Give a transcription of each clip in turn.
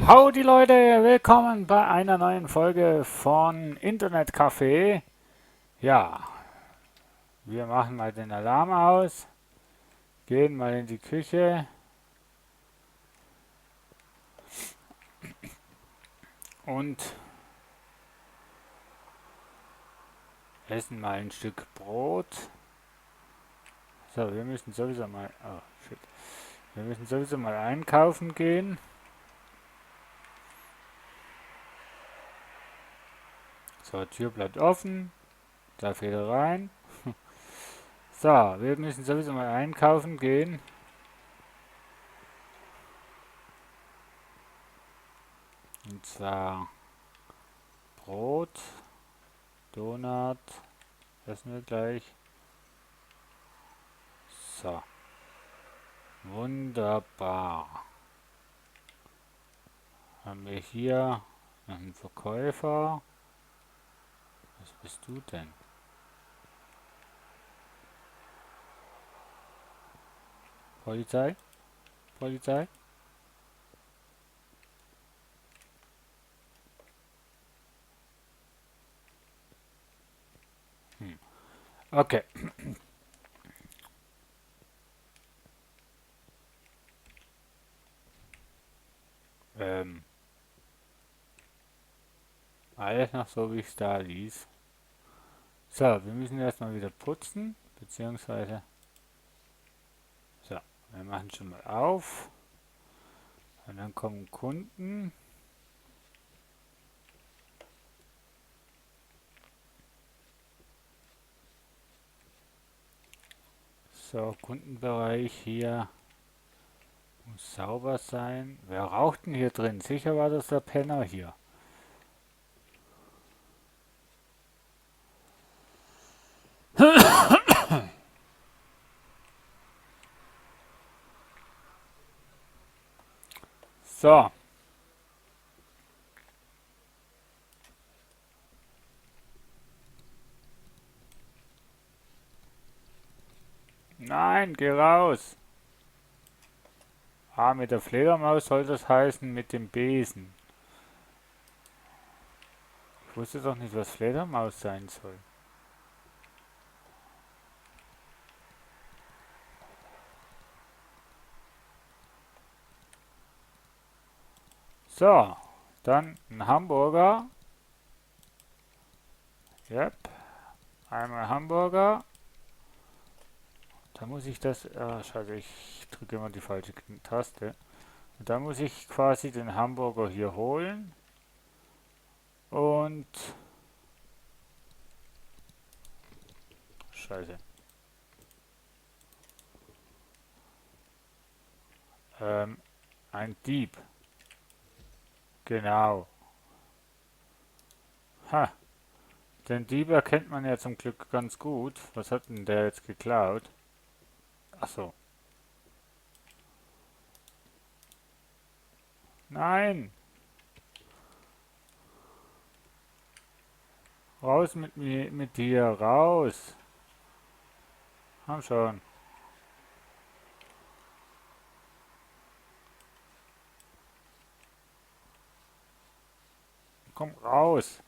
Howdy Leute, willkommen bei einer neuen Folge von Internet Café. Ja, wir machen mal den Alarm aus, gehen mal in die Küche und essen mal ein Stück Brot. So, wir müssen sowieso mal, oh shit, wir müssen sowieso mal einkaufen gehen. So, Tür bleibt offen, darf jeder rein. So, wir müssen sowieso mal einkaufen gehen. Und zwar Brot, Donut, essen wir gleich. So, wunderbar. Haben wir hier einen Verkäufer. Was bist du denn? Polizei? Polizei? Hm. Okay. Ähm, alles noch so, wie es da ließ. So, wir müssen erstmal wieder putzen, beziehungsweise, so, wir machen schon mal auf. Und dann kommen Kunden. So, Kundenbereich hier muss sauber sein. Wer raucht denn hier drin? Sicher war das der Penner hier. So, nein, geh raus. Ah, mit der Fledermaus soll das heißen, mit dem Besen. Ich wusste doch nicht, was Fledermaus sein soll. So, dann ein Hamburger. Yep, einmal Hamburger. Da muss ich das, scheiße, ich drücke immer die falsche Taste. Und da muss ich quasi den Hamburger hier holen. Und, scheiße. Ähm, ein Dieb. Genau. Ha, den Dieb erkennt man ja zum Glück ganz gut. Was hat denn der jetzt geklaut? Ach so. Nein! Raus mit mir, mit dir, raus! Komm schon. Komm raus!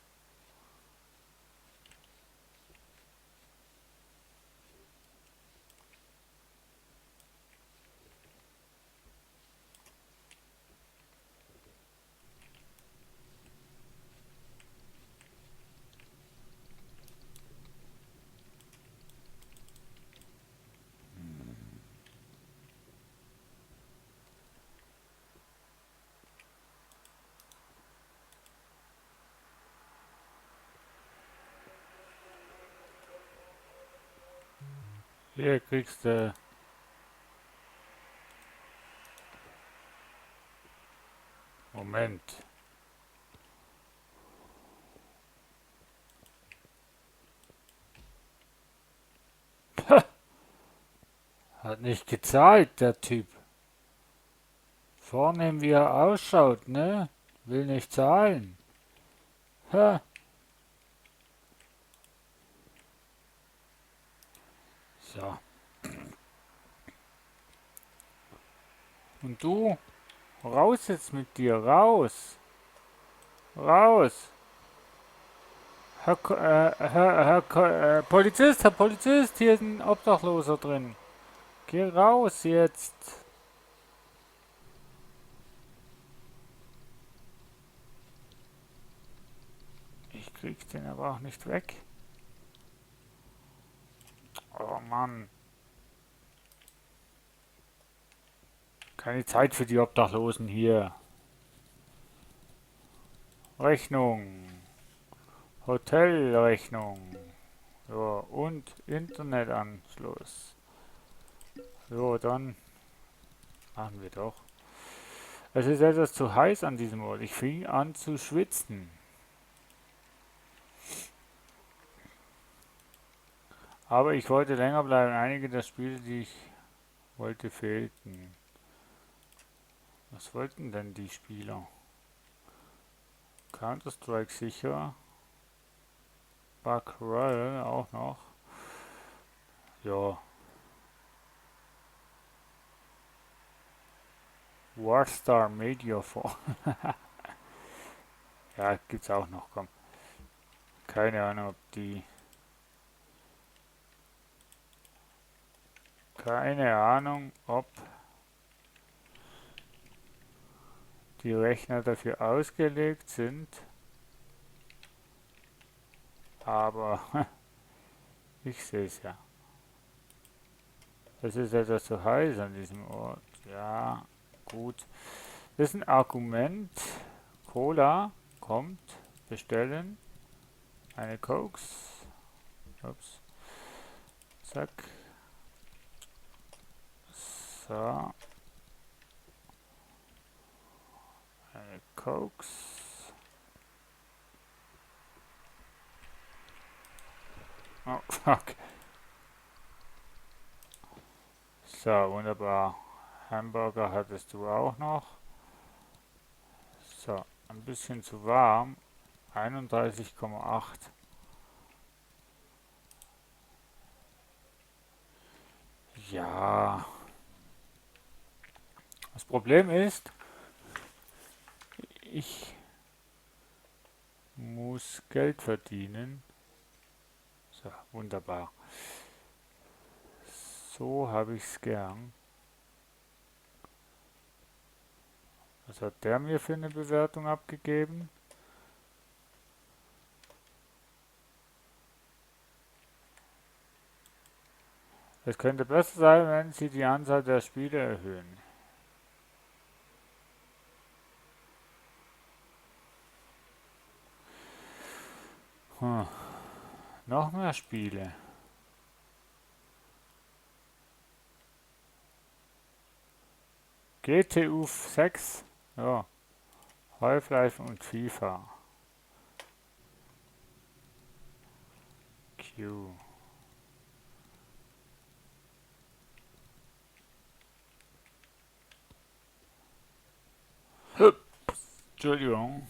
Hier kriegst du. Moment. Hat nicht gezahlt, der Typ. Vornehm wie er ausschaut, ne? Will nicht zahlen. Ha. So. Und du? Raus jetzt mit dir, raus! Raus! Polizist, Herr Polizist, hier ist ein Obdachloser drin. Geh raus jetzt! Ich krieg den aber auch nicht weg. Oh Mann. Keine Zeit für die Obdachlosen hier. Rechnung. Hotelrechnung. So, und Internetanschluss. So, dann machen wir doch. Es ist etwas zu heiß an diesem Ort. Ich fing an zu schwitzen. Aber ich wollte länger bleiben. Einige der Spiele, die ich wollte, fehlten. Was wollten denn die Spieler? Counter-Strike sicher. Bug Royale auch noch. Ja. Warstar Media vor. Ja, gibt's auch noch, komm. Keine Ahnung, ob die. Keine Ahnung, ob die Rechner dafür ausgelegt sind. Aber ich sehe es ja. Es ist etwas zu heiß an diesem Ort. Ja, gut. Das ist ein Argument. Cola kommt. Bestellen. Eine Cokes. Ups. Zack. So. Eine Cokes. Oh, fuck. So, wunderbar. Hamburger hattest du auch noch. So, ein bisschen zu warm. 31,8. Ja. Das Problem ist, ich muss Geld verdienen. So, wunderbar. So habe ich es gern. Was hat der mir für eine Bewertung abgegeben? Es könnte besser sein, wenn Sie die Anzahl der Spiele erhöhen. Hm. Noch mehr Spiele. GTU 6. Ja. Half-Life und FIFA. Q. Entschuldigung.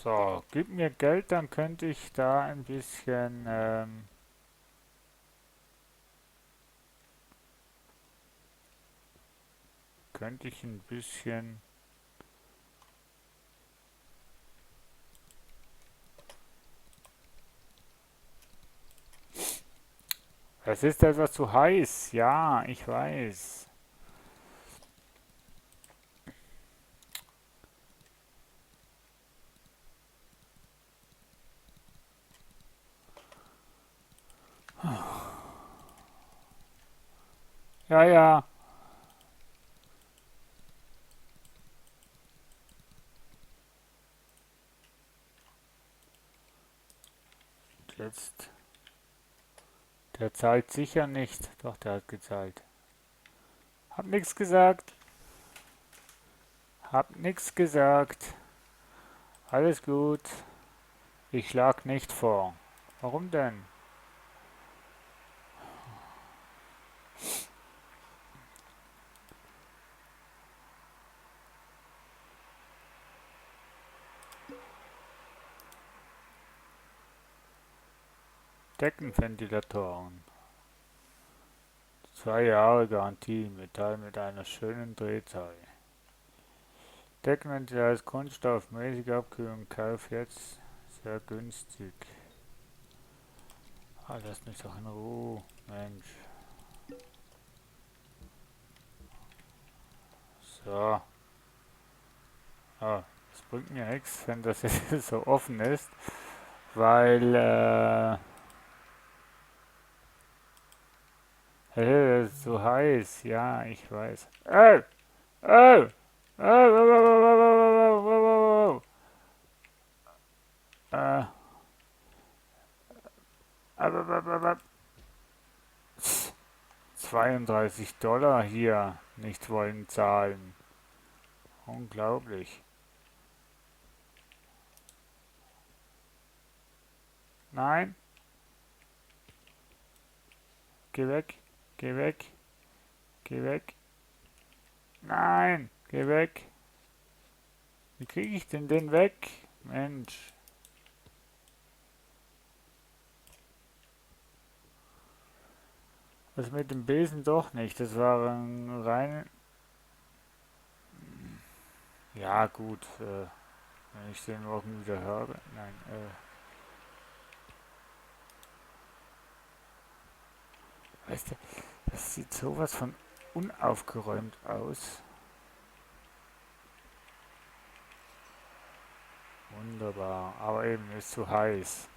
So, gib mir Geld, dann könnte ich da ein bisschen könnte ich ein bisschen. Es ist etwas zu heiß, ja, ich weiß. Ja, ja. Jetzt. Der zahlt sicher nicht. Doch, der hat gezahlt. Hab nichts gesagt. Hab nichts gesagt. Alles gut. Ich schlag nicht vor. Warum denn? Deckenventilatoren. 2 Jahre Garantie, Metall mit einer schönen Drehzahl. Deckenventilator ist Kunststoff, mäßige Abkühlung, Kauf jetzt, sehr günstig. Ah, lass mich doch in Ruhe, Mensch. So. Ah, das bringt mir nichts, wenn das jetzt so offen ist, weil, das ist so heiß, ja, ich weiß. Oh! Oh! Oh! Oh! Äh, 32 Dollar hier nicht wollen zahlen. Unglaublich. Nein, geh weg, geh weg, geh weg. Nein, geh weg. Wie kriege ich denn den weg? Mensch. Das mit dem Besen doch nicht. Das war ein rein. Ja, gut. Wenn ich den morgen wieder höre. Nein, weißt du, das sieht sowas von unaufgeräumt aus. Wunderbar. Aber eben ist zu heiß.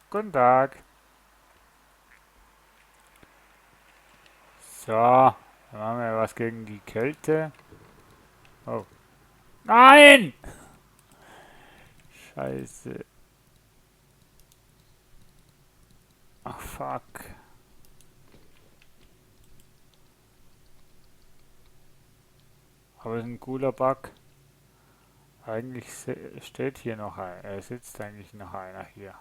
Guten Tag. So, dann haben wir was gegen die Kälte. Oh. Nein! Scheiße. Ach, fuck. Aber es ist ein cooler Bug. Eigentlich steht hier noch ein. Sitzt eigentlich noch einer hier.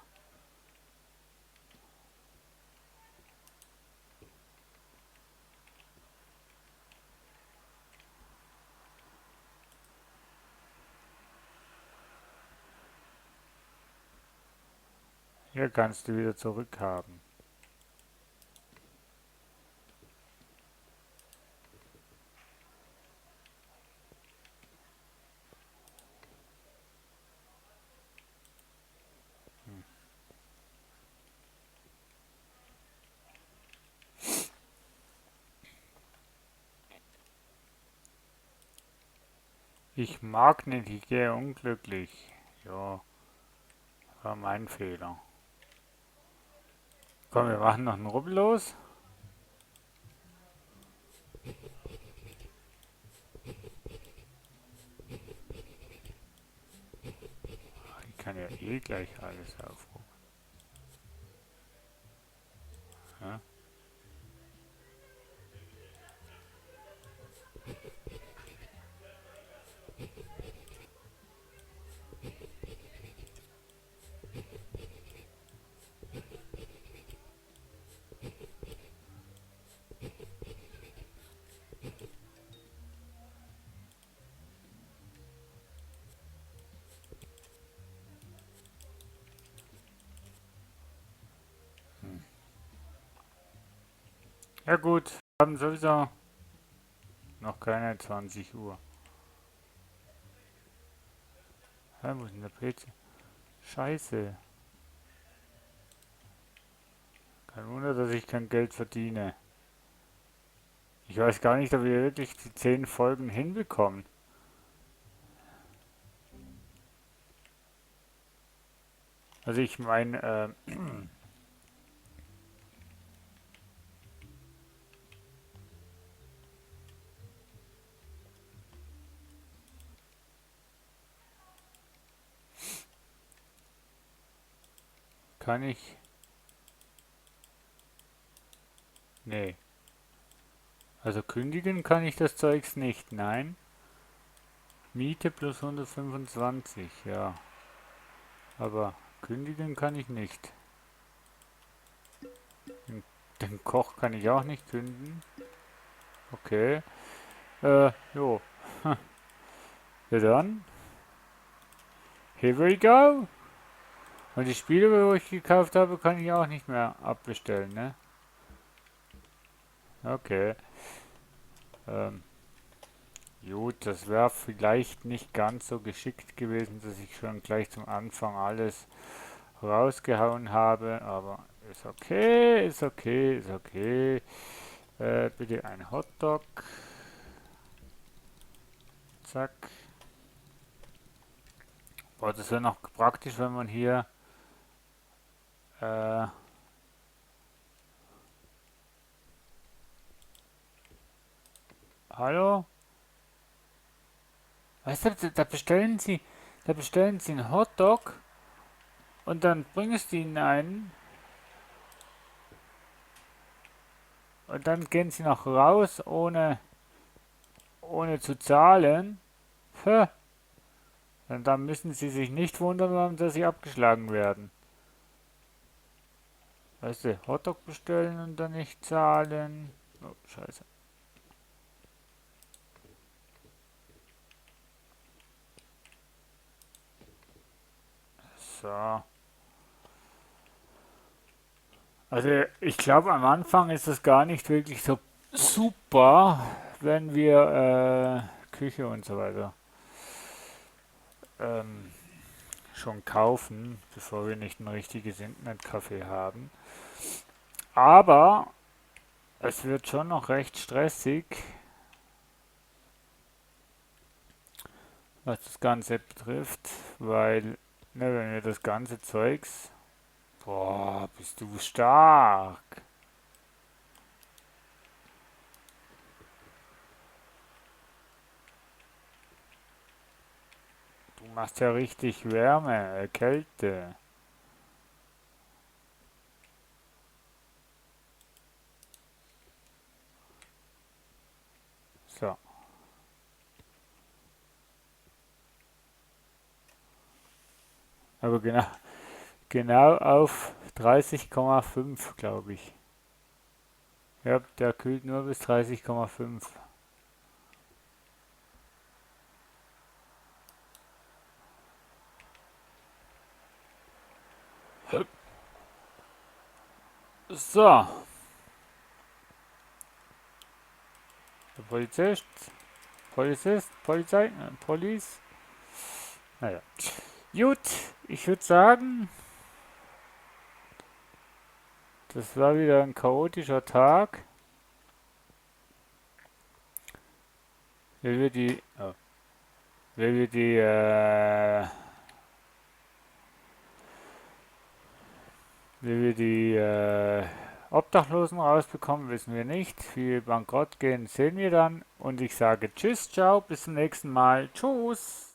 Hier kannst du wieder zurückhaben. Ich mag nicht, ich gehe unglücklich. Ja, war mein Fehler. Komm, wir machen noch einen Rubbel los. Ich kann ja eh gleich alles aufrufen. Ja? Ja gut, wir haben sowieso noch keine 20 Uhr. Hä, wo ist denn der PC? Scheiße. Kein Wunder, dass ich kein Geld verdiene. Ich weiß gar nicht, ob wir wirklich die 10 Folgen hinbekommen. Also ich meine, kann ich... Nee. Also kündigen kann ich das Zeugs nicht, nein. Miete plus 125, ja. Aber kündigen kann ich nicht. Den Koch kann ich auch nicht kündigen. Okay. Jo. Ja dann. Here we go. Und die Spiele, wo ich gekauft habe, kann ich auch nicht mehr abbestellen, ne? Okay. Ähm, gut, das wäre vielleicht nicht ganz so geschickt gewesen, dass ich schon gleich zum Anfang alles rausgehauen habe, aber ist okay, ist okay, ist okay. Bitte ein Hotdog. Zack. Boah, das wäre noch praktisch, wenn man hier äh, hallo? Weißt du, da bestellen Sie einen Hotdog und dann bringst du ihnen einen und dann gehen sie noch raus, ohne zu zahlen. Puh. Und dann müssen sie sich nicht wundern, dass sie abgeschlagen werden. Weißt du, Hotdog bestellen und dann nicht zahlen. Oh, scheiße. So. Also ich glaube, am Anfang ist es gar nicht wirklich so super, wenn wir Küche und so weiter ähm, schon kaufen, bevor wir nicht ein richtiges Internetcafé haben. Aber es wird schon noch recht stressig, was das Ganze betrifft, weil, ne, wenn wir das ganze Zeugs, boah, bist du stark. Du machst ja richtig Wärme, Kälte. So, aber genau auf 30,5, glaube ich. Ja, der kühlt nur bis 30,5. So, der Polizei, Police. Naja. Gut, ich würde sagen, das war wieder ein chaotischer Tag. Will wir die, oh, will wir die, wie wir die Obdachlosen rausbekommen, wissen wir nicht. Wie wir bankrott gehen, sehen wir dann. Und ich sage Tschüss, ciao, bis zum nächsten Mal. Tschüss.